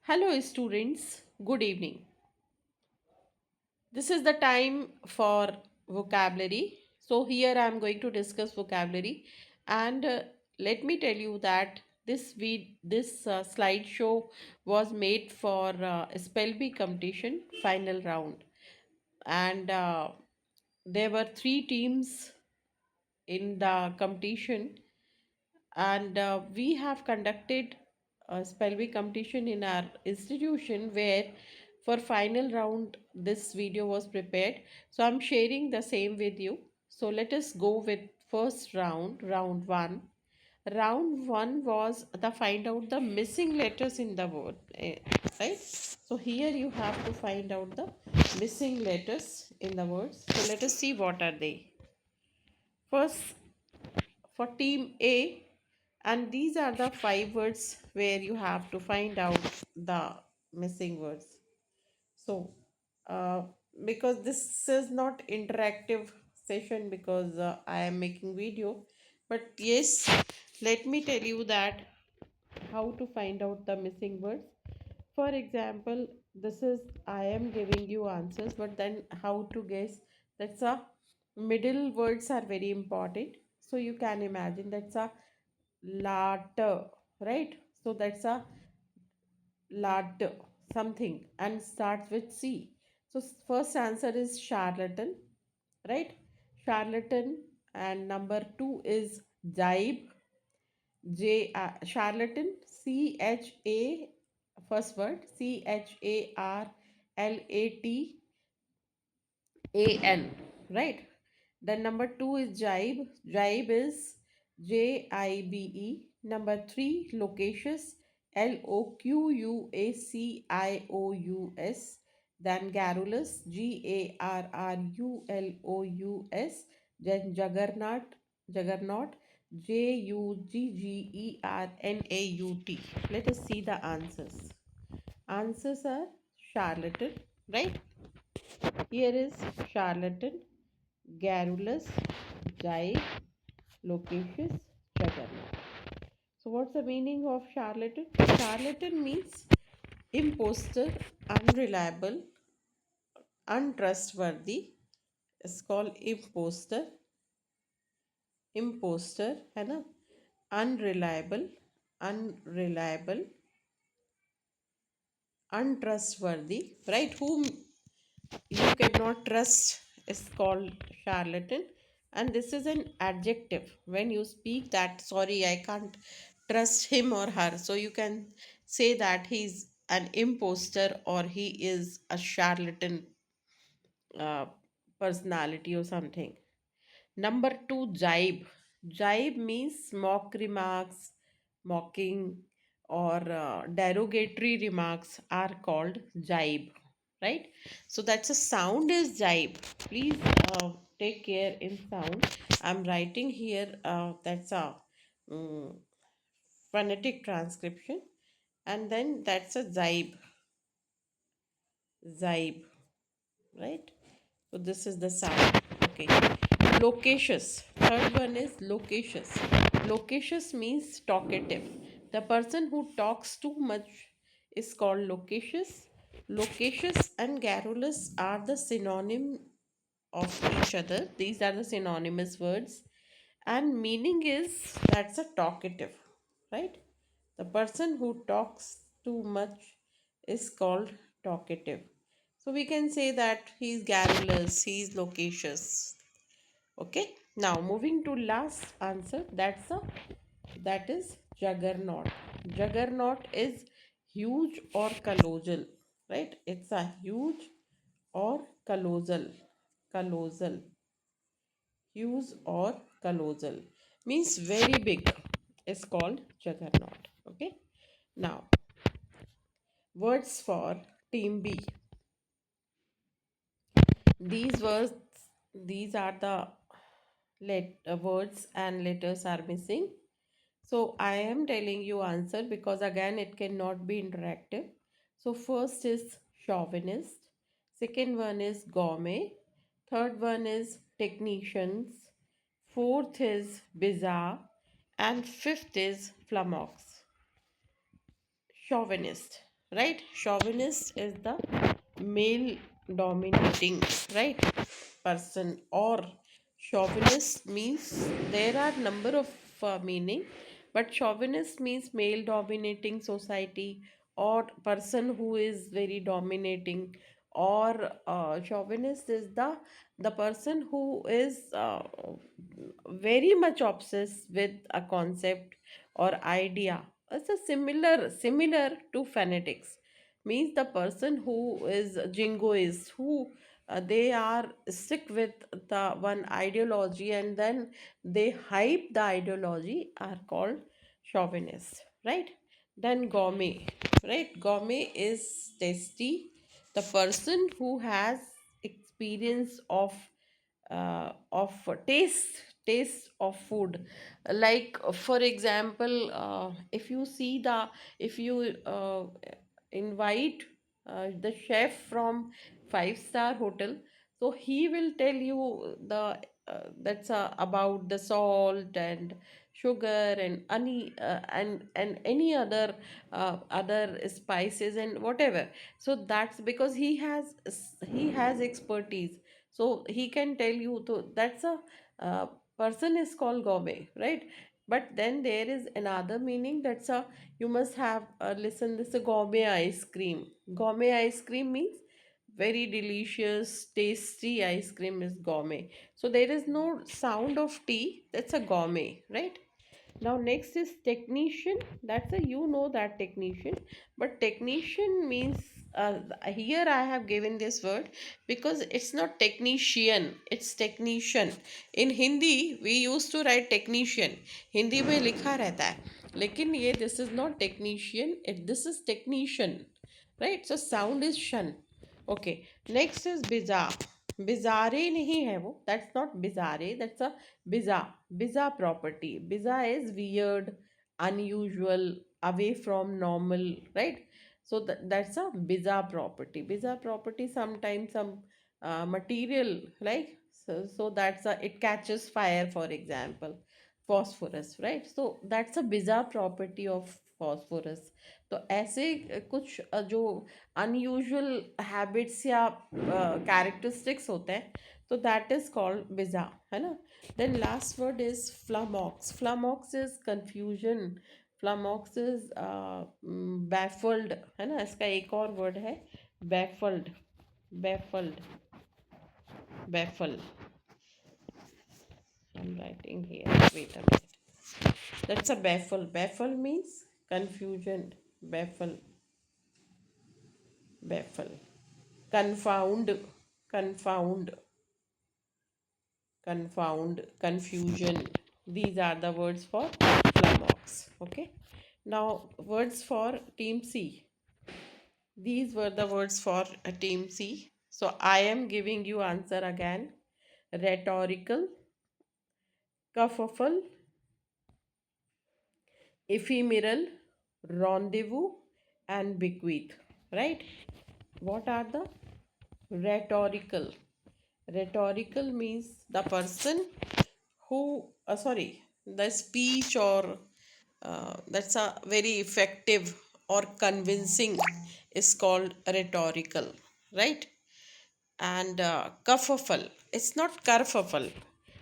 Hello, students. Good evening. This is the time for vocabulary. So, here I am going to discuss vocabulary, and let me tell you that this slideshow was made for Spellbee competition final round, and there were three teams in the competition, and we have conducted a spellway competition in our institution where for final round this video was prepared, so I'm sharing the same with you. So let us go with first round, round 1. Round 1 was the find out the missing letters in the word, right? So here you have to find out the missing letters in the words. So let us see what are they. First, for team A, and these are the five words where you have to find out the missing words. So, uh, because this is not interactive session because I am making video, but yes, let me tell you that how to find out the missing words. For example, this is I am giving you answers, but then how to guess? That's a middle words are very important. So you can imagine that's a latter, right? So that's a latter something and starts with C. So first answer is charlatan, right? Charlatan, and number two is jibe, charlatan, CHA, first word CHARLATAN, right? Then number two is jibe. Jibe is JIBE. Number three, loquacious, LOQUACIOUS. Then garrulous, GARRULOUS. Then juggernaut, JUGGERNAUT. Let us see the answers. Answers are charlatan, right? Here is charlatan, garrulous, jibe, loquacious, juggernaut. So, what's the meaning of charlatan? Charlatan means imposter, unreliable, untrustworthy. It's called imposter, है ना? Unreliable, unreliable, untrustworthy, right? Whom you cannot trust is called charlatan, and this is an adjective. When you speak that, sorry, I can't trust him or her, so you can say that he's an imposter or he is a charlatan uh, personality or something. Number two, jibe. Jibe means mock remarks, mocking, or derogatory remarks are called jibe, right? So that's a sound is jibe. Please take care in sound. I'm writing here. That's a um, phonetic transcription, and then that's a jibe, jibe, right? So this is the sound. Okay. Loquacious. Third one is loquacious. Loquacious means talkative. The person who talks too much is called loquacious. Loquacious and garrulous are the synonym of each other. These are the synonymous words. And meaning is that's a talkative, right? The person who talks too much is called talkative. So we can say that he's garrulous, he's loquacious. Okay. Now moving to last answer. That is juggernaut. Juggernaut is huge or colossal, right? It's a huge or colossal. Colossal. Huge or colossal means very big. Is called juggernaut. Okay. Now words for team B. These words, these are the words and letters are missing. So I am telling you answer because again it cannot be interactive. So first is chauvinist, second one is gourmet, third one is technicians, fourth is bizarre, and fifth is flummox. Chauvinist. right? Chauvinist is the male dominating, right, person. Or chauvinist means there are number of meaning, but chauvinist means male dominating society, or person who is very dominating. Or chauvinist is the person who is very much obsessed with a concept or idea. It's a similar to fanatics, means the person who is jingoist, who they are stick with the one ideology and then they hype the ideology, are called chauvinists, right? Then gourmet, right? Gourmet is tasty, the person who has experience of taste of food. Like for example, if you see the if you invite the chef from five-star hotel, so he will tell you the that's about the salt and sugar and and any other spices and whatever. So that's because he has expertise, so he can tell you. So that's a uh, person is called gourmet, right? But then there is another meaning, that's a you must have listen, this is a gourmet ice cream. Gourmet ice cream means very delicious tasty ice cream is gourmet. So there is no sound of T, that's a gourmet, right? Now next is technician. That's a you know that technician, but technician means here I have given this word because it's not technician, it's technician. In Hindi we used to write technician, Hindi में लिखा रहता है, लेकिन ये this is not technician, this is technician, right? So sound is shan. Okay, next is bizarre. Bizarre नहीं है वो, that's not bizarre, that's a bizarre. Bizarre property. Bizarre is weird, unusual, away from normal, right? So that's a bizarre property. Bizarre property sometimes some material, like so that's a it catches fire, for example phosphorus, right? So that's a bizarre property of phosphorus. तो ऐसे कुछ जो unusual habits या characteristics होते हैं, तो that is called बिजा, है ना? Then last word is flummox. Flummox is confusion, flummox is baffled, है ना? इसका एक और वर्ड है baffled. Baffled, baffle. I am writing here, wait a minute. That's a baffle. Baffle means confusion. Baffle, baffle. Confound, confound, confound, confusion. These are the words for Flamox. Okay. Now, words for Team C. These were the words for Team C. So, I am giving you answer again. Rhetorical, kerfuffle, ephemeral, rendezvous, and bequeath. Right? What are the rhetorical? Rhetorical means the person who, sorry, the speech or that's a very effective or convincing is called rhetorical, right? And kerfuffle, it's not kerfuffle,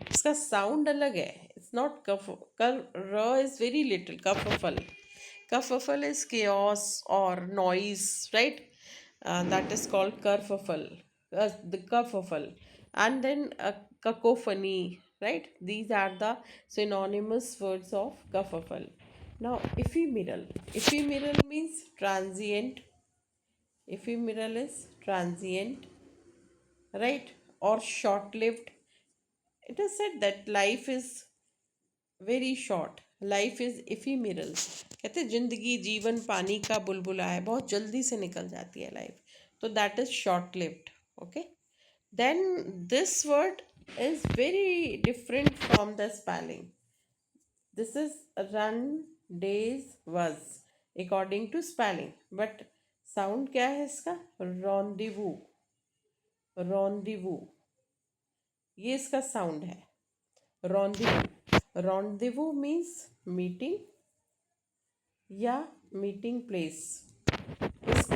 इसका sound अलग है. It's not कर र is very little. Kerfuffle, kerfuffle is chaos or noise, right? That is called kerfuffle. The kerfuffle. And then cacophony, right? These are the synonymous words of kerfuffle. Now ephemeral. Ephemeral means transient. Ephemeral is transient, right? Or short lived. It is said that life is very short, life is ephemeral. कहते हैं जिंदगी जीवन पानी का बुलबुला है, बहुत जल्दी से निकल जाती है लाइफ. तो that is short lived. Okay. Then this word is very different from the spelling. This is ren, dez, vous according to spelling, but sound क्या है इसका? रॉन्डिवू. रॉन्डिवू, ये इसका साउंड है. रॉन्डिवू. रॉन्डिवू मीन्स मीटिंग या meeting place.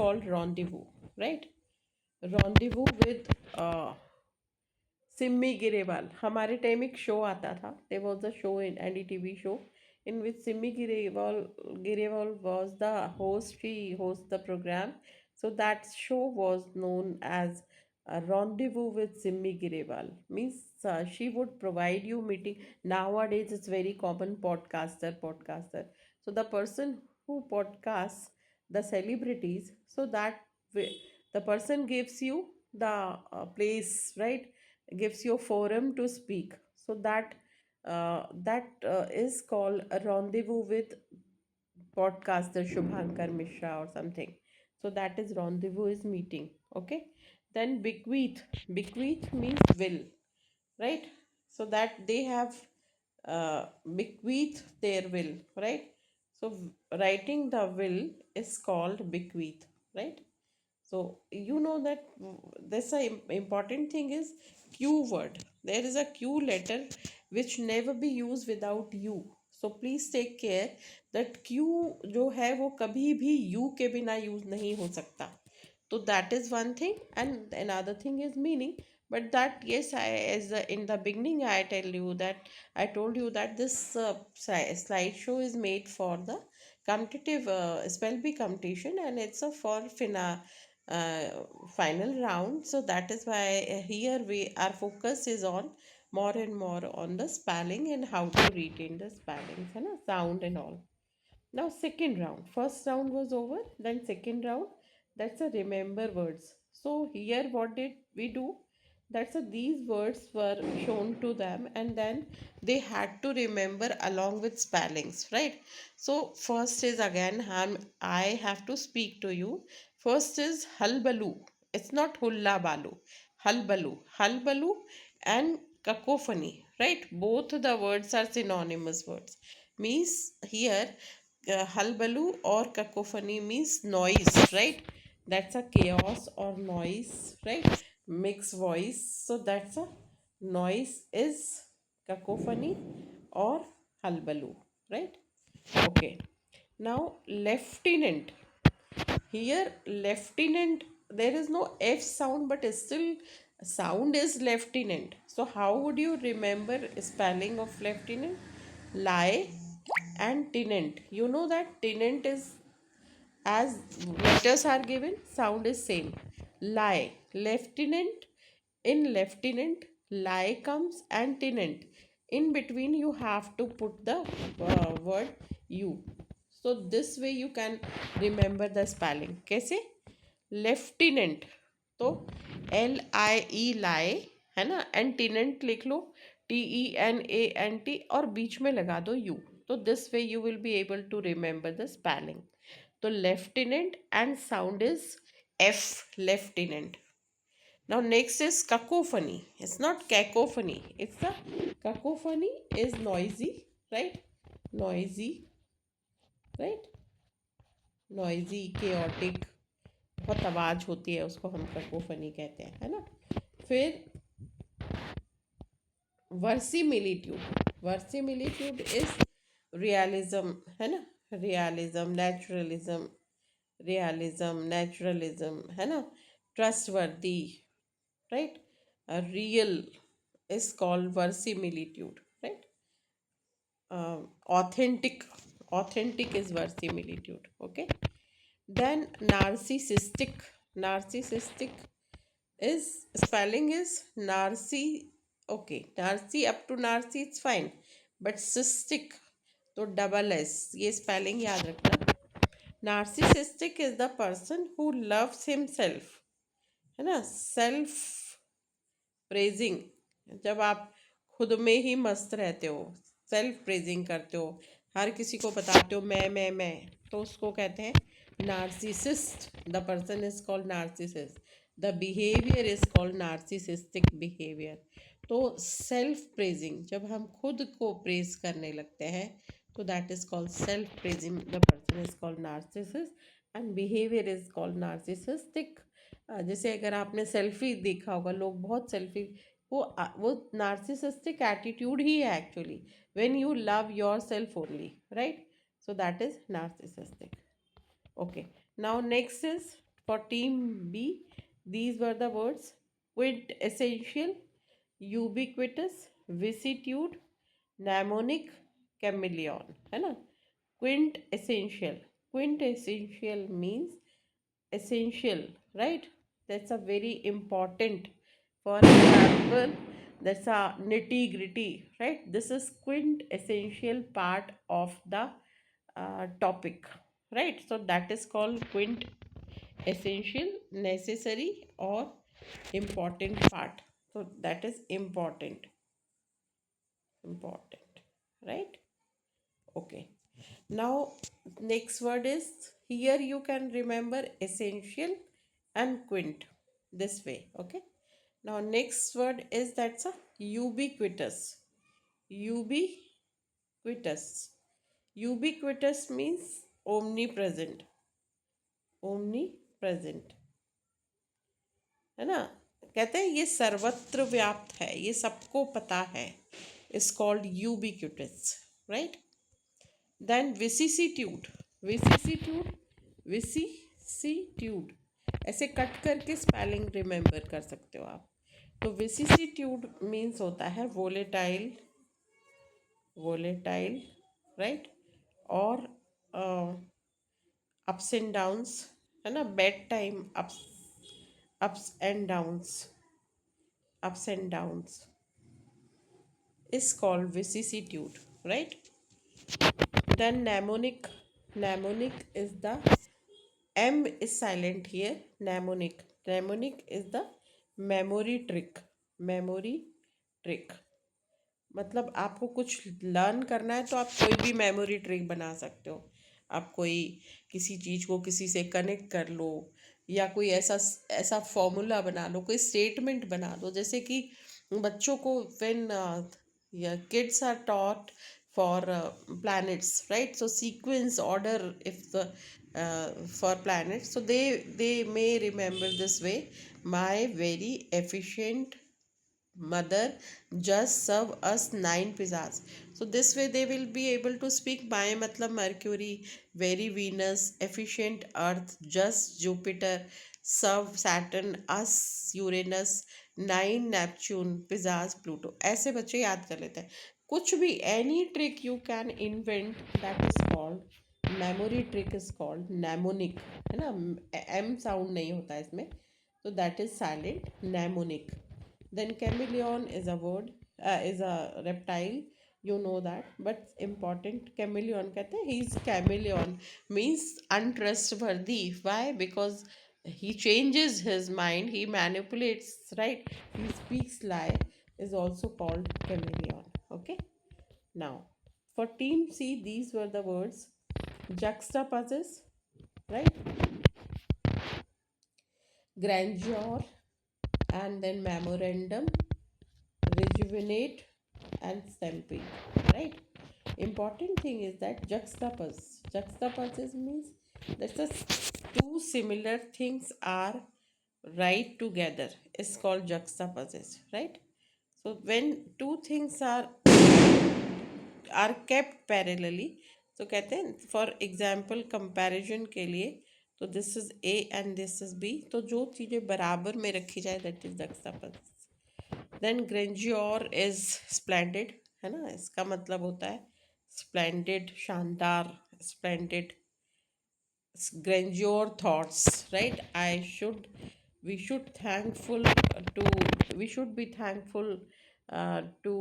called rendezvous, right? Rendezvous with Simmi Grewal. हमारे time एक शो आता था. There was a show in NDTV show in which Simmi Girewal was the host. She hosts the program. So that show was known as a Rendezvous with Simmi Girewal. Means she would provide you meeting. Nowadays it's very common podcaster. So the person who podcasts the celebrities, so that the person gives you the place, right? Gives you a forum to speak. So that is called a rendezvous with podcaster Shubhankar Mishra or something. So that is rendezvous is meeting. Okay. Then bequeath. Bequeath means will, right? So that they have bequeath their will, right? So writing the will is called bequeath, right? So you know that this a important thing is Q word. There is a Q letter which never be used without U. So please take care that Q जो है वो कभी भी U के बिना use नहीं हो सकता. So that is one thing, and another thing is meaning. But that, yes, in the beginning I tell you that I told you that this slideshow is made for the competitive spell bee competition, and it's a for uh, final round. So that is why here we our focus is on more and more on the spelling and how to retain the spellings and sound and all. Now second round. First round was over. Then second round. That's a remember words. So here what did we do? That's a these words were shown to them, and then they had to remember along with spellings, right? So first is again I have to speak to you. First is halbalu. It's not hulla balu. Halbalu. Halbalu and cacophony, right? Both the words are synonymous words. Means here halbalu or cacophony means noise, right? That's a chaos or noise, right? Mixed voice. So that's a noise is cacophony or halbalu, right? Okay. Now lieutenant. Here lieutenant, there is no f sound, but still sound is lieutenant. So how would you remember spelling of lieutenant? Lie and tenant. You know that tenant is, as letters are given, sound is same. Lie, lieutenant. In lieutenant, lie comes and tenant. In between you have to put the word you. So this way you can remember the spelling. कैसे? Lieutenant. तो LIE लाई है ना, and टिनेंट लिख लो TENANT और बीच में लगा दो U. तो this way you will be able to remember the spelling. तो lieutenant and sound is F, lieutenant. Now next is cacophony. It's not cacophony. It's a cacophony is noisy, right? Noisy, right? Noisy, chaotic. बहुत आवाज होती है, उसको हम cacophony कहते हैं, है ना. फिर वर्सीमिलिट्यूड. वर्सीमिलिट्यूड इज रियलिज्म, है ना. Realism, naturalism. रियलिज्म, नेचुरलिज्म, है ना. Trustworthy, right. Real is called verisimilitude, right? Authentic. Authentic is verisimilitude. Okay. Then narcissistic. Narcissistic is spelling is narcy. Okay, narcy up to narcy it's fine, but cystic तो double S. ये spelling याद रखना. Narcissistic is the person who loves himself, है ना. Self praising. जब आप खुद में ही मस्त रहते हो, सेल्फ प्रेजिंग करते हो, हर किसी को बताते हो मैं, तो उसको कहते हैं narcissist. The person is called narcissist. The behaviour is called narcissistic behaviour. तो सेल्फ प्रेजिंग, जब हम खुद को प्रेज करने लगते हैं, तो that is called self praising. The person is called narcissist and behaviour is called narcissistic. जैसे अगर आपने सेल्फी देखा होगा, लोग बहुत सेल्फी, वो नार्सिसिस्टिक एटीट्यूड ही है actually. When you love your self only, right. So that is narcissistic. Okay. Now next is For team B, these were the words: quintessential, ubiquitous, vicissitude, mnemonic, chameleon, है ना? Quintessential. Quintessential means essential, right? That's a very important. For example, that's a nitty gritty, right? This is quintessential part of the topic, right? So that is called quintessential, necessary or important part. So that is important, right? Okay. Now, next word is, here you can remember essential and quint this way. Okay. Now, next word is, that's a ubiquitous. Ubiquitous. Ubiquitous means omnipresent. Omnipresent, है ना? कहते हैं ये सर्वत्र व्याप्त है, ये सबको पता है. Is called ubiquitous, right? Then vicissitude. Vicissitude, vicissitude ऐसे कट करके स्पेलिंग रिमेंबर कर सकते हो आप. तो विसिसिट्यूड मीन्स होता है वोलेटाइल, वोलेटाइल, राइट? और अप्स एंड डाउन्स, है ना? Bad time ups, ups and downs, ups and downs is called vicissitude, right? Then mnemonic. Mnemonic is the M is silent here. Mnemonic. Mnemonic is the memory trick. Memory trick. मतलब आपको कुछ learn करना है तो आप कोई भी memory trick बना सकते हो. आप कोई किसी चीज़ को किसी से कनेक्ट कर लो, या कोई ऐसा ऐसा फॉर्मूला बना लो, कोई स्टेटमेंट बना दो. जैसे कि बच्चों को when kids are taught for planets, right? So sequence order, if the for planets, so they may remember this way: my very efficient mother just serve us 9 pizzas. So this way they will be able to speak. My matlab Mercury, very Venus, efficient Earth, just Jupiter, serve Saturn, us Uranus, 9 Neptune, pizzas Pluto. ऐसे बच्चे याद कर लेते हैं. कुछ भी, any trick you can invent, that is called memory trick, is called mnemonic, है ना? M sound नहीं होता है इसमें, तो that is silent, mnemonic. Then chameleon is a word, is a reptile. You know that, but important. Chameleon कहते हैं, he is chameleon means untrustworthy. Why? Because he changes his mind, he manipulates, right? He speaks lie, is also called chameleon. Okay. Now, for team C, these were the words: juxtaposes, right? Grandeur, and then memorandum, rejuvenate, and stampede, right? Important thing is that juxtapose. Juxtaposes means that the two similar things are right together, is called juxtaposes, right? So when two things are kept parallelly, तो कहते हैं for example comparison के लिए, तो this is A and this is B, तो जो चीज़ें बराबर में रखी जाए, that is juxtaposition. Then grandeur is splendid, है ना? इसका मतलब होता है स्प्लेंडेड, शानदार, splendid. grandeur thoughts, right? We should thankful to we should be thankful to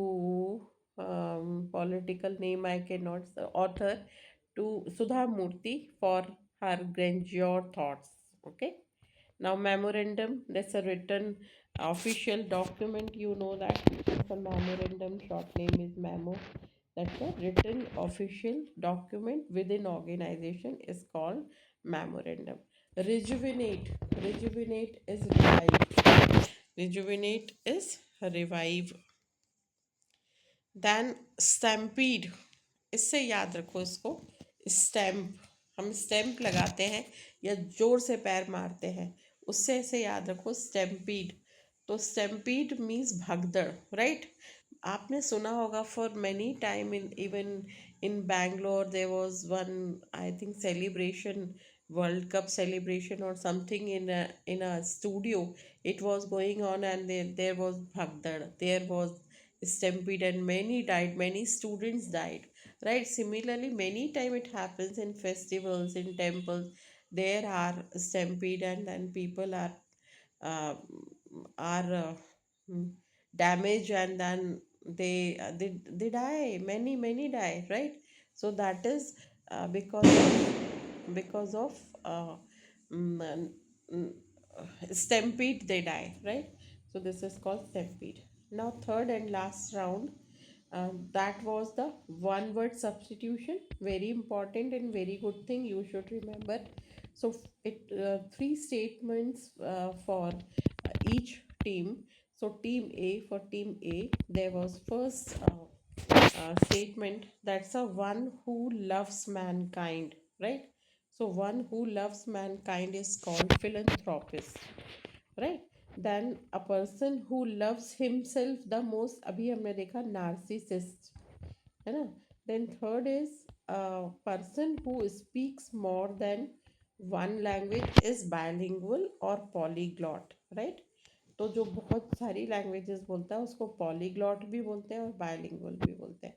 political name I cannot, the author, to Sudha Murthy, for her grandeur thoughts. Okay. Now memorandum, that's a written official document. You know that it's a memorandum, short name is memo. That's a written official document within organization, is called memorandum. Rejuvenate. Rejuvenate is revive. Rejuvenate is revive. Then stampede. इससे याद रखो इसको, stamp. हम stamp लगाते हैं या जोर से पैर मारते हैं, उससे ऐसे याद रखो स्टैम्पीड. तो स्टैम्पीड मीन्स भगदड़, राइट? आपने सुना होगा for many time, in even in Bangalore there was one, I think, celebration World Cup celebration or something in a studio. It was going on, and there was bhagdad, there was stampede, and many died. Many students died. Right. Similarly, many time it happens in festivals, in temples. There are stampede, and then people uh, are mm, damaged, and then they die. Many die. Right. So that is because of uh, mm, n- n- stampede they die, right? So this is called stampede. Now third and last round, that was the one word substitution, very important and very good thing you should remember. So it three statements for each team. So team A, there was first statement, that's a one who loves mankind, right? So one who loves mankind is called philanthropist, right? Then a person who loves himself the most, अभी हमने देखा narcissist, है ना? Then third is a person who speaks more than one language is bilingual or polyglot, right? तो जो बहुत सारी languages बोलता है उसको पॉलीग्लॉट भी बोलते हैं और बायलिंगुअल भी बोलते हैं.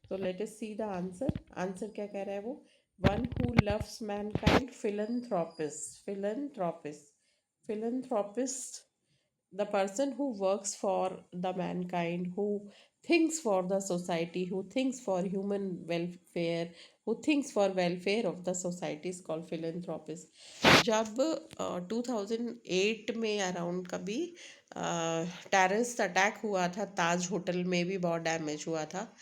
तो let us see the answer. Answer क्या कह रहा है वो? One who loves Mankind, philanthropist, the person who works for the mankind, who thinks for the society, who thinks for human welfare, who thinks for welfare of the society is called philanthropist. जब 2008 में around कभी terrorist attack हुआ था, ताज hotel में भी बहुत damage हुआ था.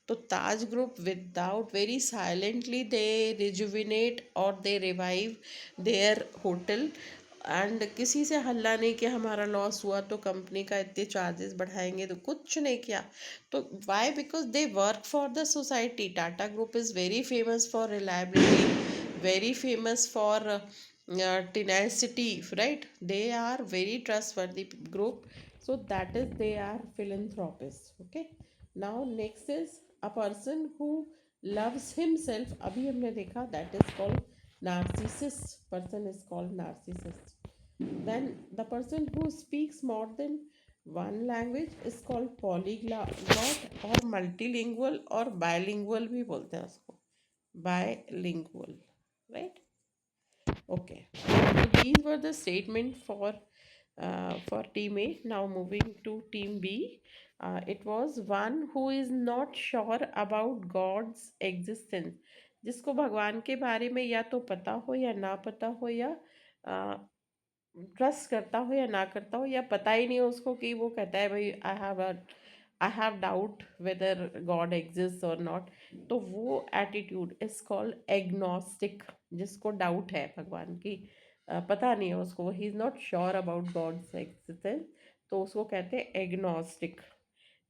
तो ताज ग्रुप विदाउट, वेरी साइलेंटली दे रिजुविनेट और दे रिवाइव देयर होटल, एंड किसी से हल्ला नहीं किया. हमारा लॉस हुआ तो कंपनी का इतने चार्जेस बढ़ाएंगे, तो कुछ नहीं किया. तो why? Because they work for the society. Tata group is very famous for reliability, very famous for tenacity, right? They are very trustworthy group. So that is, they are philanthropists. Okay. Now next is a person who loves himself. अभी हमने देखा, that is called narcissist. Person is called narcissist. Then the person who speaks more than one language is called polyglot or multilingual or bilingual भी बोलते हैं उसको. Bilingual, right? Okay. So these were the statement for team A. Now moving to team B. It was one who is not sure about God's existence. जिसको भगवान के बारे में या तो पता हो या ना पता हो, या ट्रस्ट करता हो या ना करता हो, या पता ही नहीं हो उसको, कि वो कहता है भाई I have doubt whether God exist और नॉट. तो वो एटीट्यूड इज कॉल्ड एग्नोस्टिक. जिसको डाउट है भगवान की, पता नहीं है उसको, he is not sure about God's existence, तो उसको कहते हैं एग्नोस्टिक.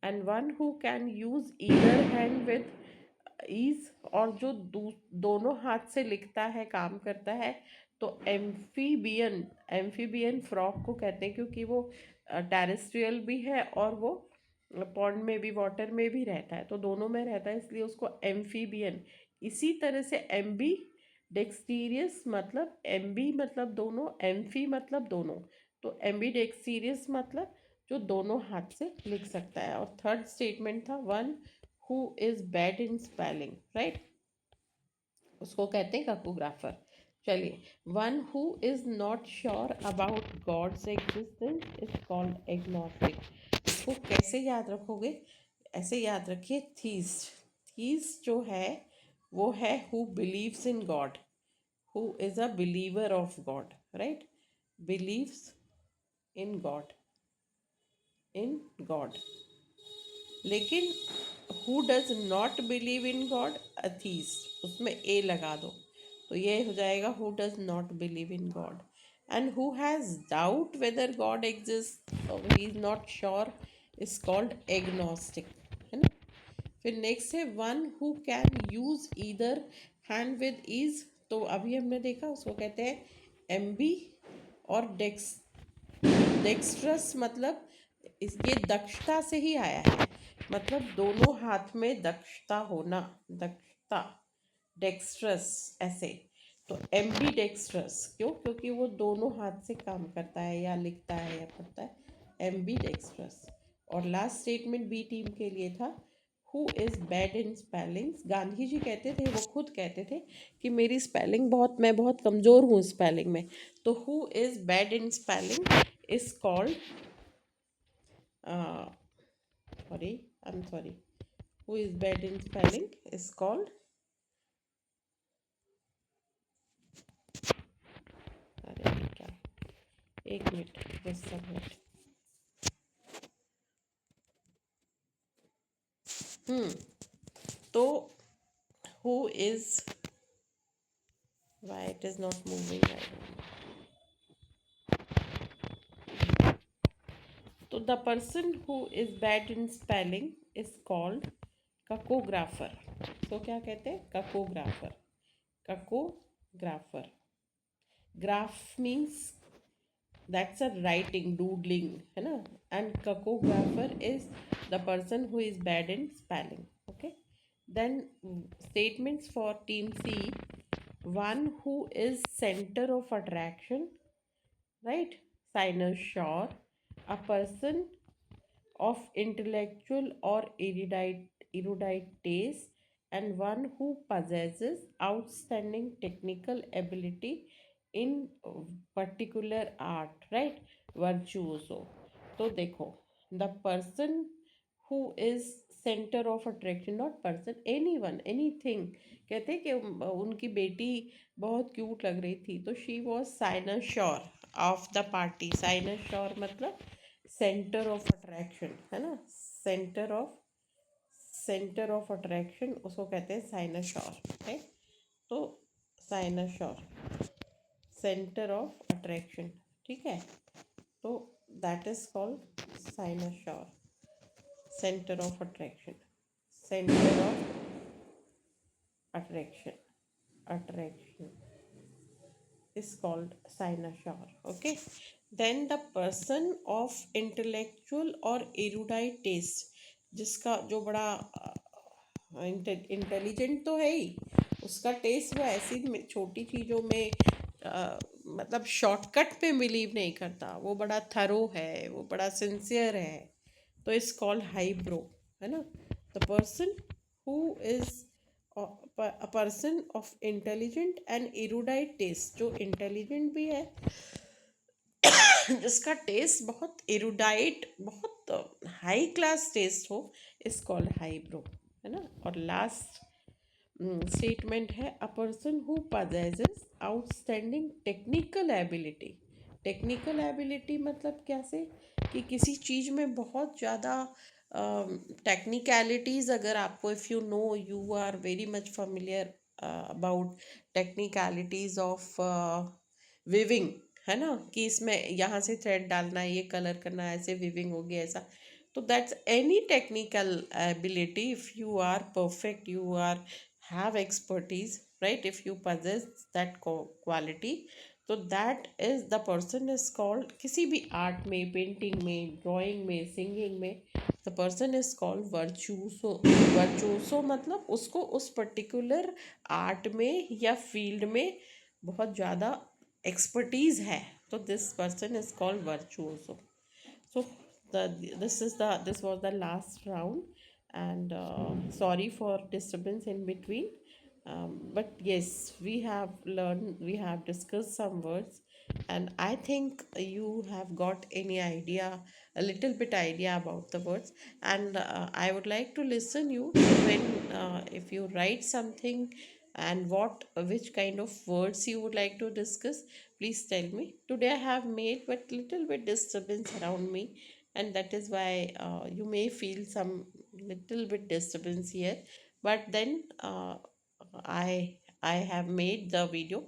And one who can use either hand with ease, और जो दोनों हाथ से लिखता है, काम करता है, तो एम्फीबियन फ्रॉक को कहते हैं, क्योंकि वो टेरेस्ट्रियल भी है और वो पॉन्ड में भी, वाटर में भी रहता है, तो दोनों में रहता है, इसलिए उसको एम्फीबियन. इसी तरह से एम्बी डेक्सटीरियस मतलब, एम्बी मतलब दोनों, एम्फी मतलब दोनों, तो एम्बी डेक्सटीरियस मतलब जो दोनों हाथ से लिख सकता है. और थर्ड स्टेटमेंट था one who is bad in spelling, right? उसको कहते हैं ककोग्राफर. चलिए, one who is not sure about God's existence is called agnostic. इसको कैसे याद रखोगे? ऐसे याद रखिए, थीस्ट. थीस्ट जो है वो है who believes in God, who is a believer of God, right? Believes in God, in God. लेकिन who does not believe in God, atheist, उसमें ए लगा दो, तो ये हो जाएगा who does not believe in God. And who has doubt whether God exist, he is not sure, is called agnostic, है ना? फिर नेक्स्ट है one who can use either hand with ease. तो अभी हमने देखा, उसको कहते हैं एम्बी और डेक्स्ट्रस, मतलब ये दक्षता से ही आया है, मतलब दोनों हाथ में दक्षता होना, दक्षता, डेक्स्ट्रस ऐसे. तो एम्बीडेक्स्ट्रस क्यों? क्योंकि वो दोनों हाथ से काम करता है, या लिखता है या पढ़ता है, एम्बीडेक्स्ट्रस। और लास्ट स्टेटमेंट बी टीम के लिए था, who is bad in spellings. Gandhi ji कहते थे, वो खुद कहते थे कि मेरी स्पेलिंग बहुत, मैं बहुत कमज़ोर हूँ स्पेलिंग में। तो who is bad in spelling is called, sorry, I am sorry, who is bad in spelling is called, अरे क्या, एक मिनट, जस्ट अ मिनट। हम्म तो who is, why it is not moving, I don't know. So the person who is bad in spelling is called ककोग्राफर। तो क्या कहते हैं? Cacographer, cacographer. Graph means that's a writing, doodling, है ना। And cacographer is the person who is bad in spelling. Okay, then statements for team C, one who is center of attraction, right? Cynosure, a person of intellectual or erudite taste, and one who possesses outstanding technical ability in particular art, right? Virtuoso. तो देखो, the person who is center of attraction, not person, anyone, anything। कहते हैं कि उनकी बेटी बहुत cute लग रही थी, तो she was Saina sure of the party. Saina sure मतलब सेंटर ऑफ अट्रैक्शन, है ना। सेंटर ऑफ अट्रैक्शन उसको कहते हैं साइनाश्योर, है। तो साइनाश्योर, सेंटर ऑफ अट्रैक्शन, ठीक है। तो that is called cynosure, centre of attraction, centre of attraction, attraction is called cynosure. Okay, then the person of intellectual or erudite taste, जिसका जो बड़ा इंटेलिजेंट तो है ही, उसका टेस्ट वो ऐसी छोटी चीज़ों में मतलब शॉर्टकट पे बिलीव नहीं करता, वो बड़ा थरो है, वो बड़ा सिंसियर है। तो इस कॉल्ड हाईब्रो, है ना। The person who is a person of intelligent and erudite taste, जो इंटेलिजेंट भी है, जिसका टेस्ट बहुत इरूडाइट, बहुत हाई क्लास टेस्ट हो, इज कॉल्ड हाईब्रो, है ना। और लास्ट स्टेटमेंट है, a person who possesses outstanding technical ability. Technical ability मतलब कैसे, कि किसी चीज़ में बहुत ज़्यादा टेक्निकलिटीज़ अगर आपको, if you know, you are very much familiar about technicalities of weaving, है ना, कि इसमें यहाँ से थ्रेड डालना है, ये कलर करना है, ऐसे विविंग होगी, ऐसा। तो that's any technical ability, if you are perfect, you are have expertise, right? If you possess that quality, तो that is the person is called, किसी भी आर्ट में, पेंटिंग में, ड्राइंग में, सिंगिंग में, the person is called virtuoso। virtuoso मतलब उसको उस पर्टिकुलर आर्ट में या फील्ड में बहुत ज़्यादा एक्सपर्टीज है, तो this person is called virtuoso। So the this was the last round, and sorry for disturbance in between, but yes, we have learned, we have discussed some words, and I think you have got any idea, a little bit idea about the words. And I would like to listen you when if you write something, and what, which kind of words you would like to discuss, please tell me. Today I have made but little bit disturbance around me, and that is why you may feel some little bit disturbance here. But then I have made the video,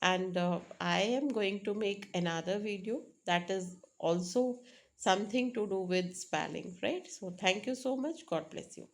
and I am going to make another video that is also something to do with spelling, right? So thank you so much. God bless you.